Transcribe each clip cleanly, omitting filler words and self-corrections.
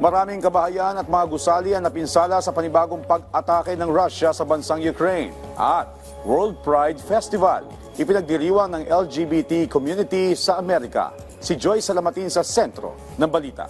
Maraming kabahayan at mga gusali ang napinsala sa panibagong pag-atake ng Russia sa bansang Ukraine. At World Pride Festival, ipinagdiriwang ng LGBT community sa Amerika. Si Joy Salamatin sa sentro ng balita.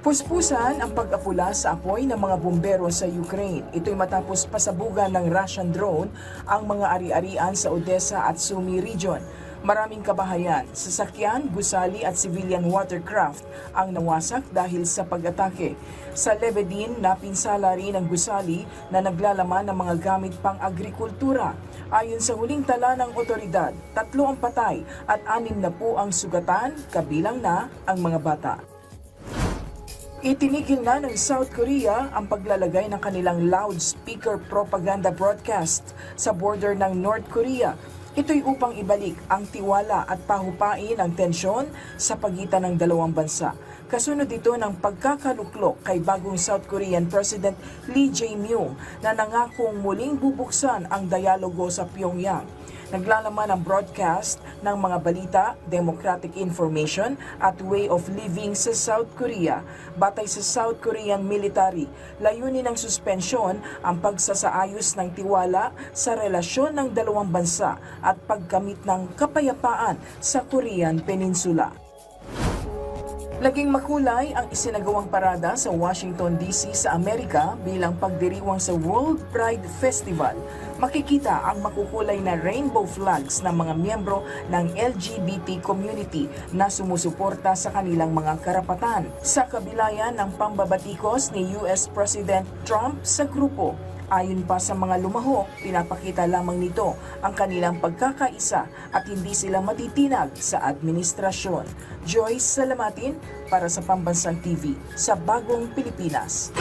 Puspusan ang pag-apula sa apoy ng mga bumbero sa Ukraine. Ito'y matapos pasabugan ng Russian drone ang mga ari-arian sa Odessa at Sumy region. Maraming kabahayan, sasakyan, gusali at civilian watercraft ang nawasak dahil sa pag-atake. Sa Lebedin, napinsala rin ang gusali na naglalaman ng mga gamit pang agrikultura. Ayon sa huling tala ng otoridad, 3 ang patay at 6 na po ang sugatan, kabilang na ang mga bata. Itinigil na ng South Korea ang paglalagay ng kanilang loudspeaker propaganda broadcast sa border ng North Korea. Ito'y upang ibalik ang tiwala at pahupain ang tensyon sa pagitan ng dalawang bansa. Kasunod ito ng pagkakaluklok kay bagong South Korean President Lee Jae-myung na nangakong muling bubuksan ang dialogo sa Pyongyang. Naglalaman ang broadcast ng mga balita, democratic information at way of living sa South Korea. Batay sa South Korean military, layunin ng suspensyon ang pagsasaayos ng tiwala sa relasyon ng dalawang bansa at pagkamit ng kapayapaan sa Korean Peninsula. Laging makulay ang isinagawang parada sa Washington, D.C. sa Amerika bilang pagdiriwang sa World Pride Festival. Makikita ang makukulay na rainbow flags ng mga miyembro ng LGBT community na sumusuporta sa kanilang mga karapatan. Sa kabilayan ng pambabatikos ni US President Trump sa grupo. Ayon pa sa mga lumahok, pinapakita lamang nito ang kanilang pagkakaisa at hindi sila matitinag sa administrasyon. Joyce Salamatin para sa Pambansang TV sa Bagong Pilipinas.